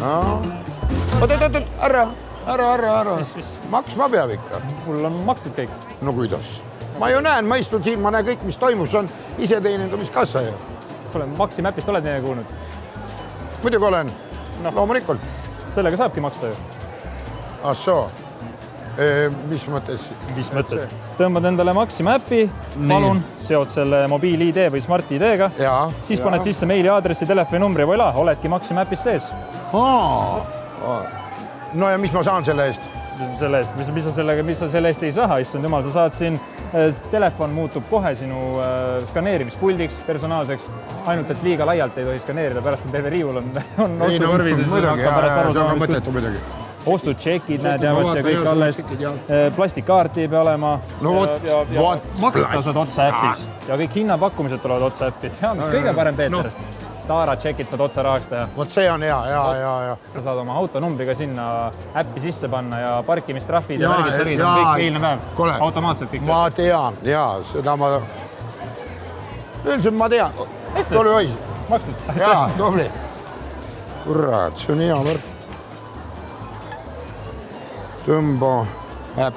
Oot, ära. Maksma peab ikka. Mul on makstud kõik. No kuidas? Ma ju näen, ma istun siin, ma näen kõik, mis toimub, see on iseteenindamiskassa ju. Kuule, Maxima äpist oled nii kuulnud? Muidugi olen, loomulikult. Sellega saabki maksta ju. Soo. Mis mõttes? Tõmbad endale Maxima äppi, palun, seod selle mobiil-ID või Smart-ID-ga, siis paned sisse meiliaadressi, telefoninumbri või oledki Maxima äpis sees. No ja mis ma saan selle eest? Selle eest, mis sa selle eest ei saa, issand jumal, sa saad siin, telefon muutub kohe sinu skaneerimispuldiks personaalseks, ainult et liiga laialt ei tohi skaneerida, pärast terve riiul on ostukorvis. Ostutšekid näed jäävad siia kõik alles, plastikkaarti ei pea olema ja maksta saad otsa äppis ja kõik hinnapakkumised tulevad otsa äppi. Ja mis kõige parem, Peeter? Taara tšekid saad otsa rahaks teha. Vot see on hea. Sa saad oma autonumbriga sinna äppi sisse panna ja parkimistrahvid ja värgid on kõik eilne päev. Automaatselt kõik. Ma tean, seda ma... Üldiselt ma tean. Tuli hois. Makstud. Jaa, tubli. Kurat, see on hea võrk. Tõmba äpp.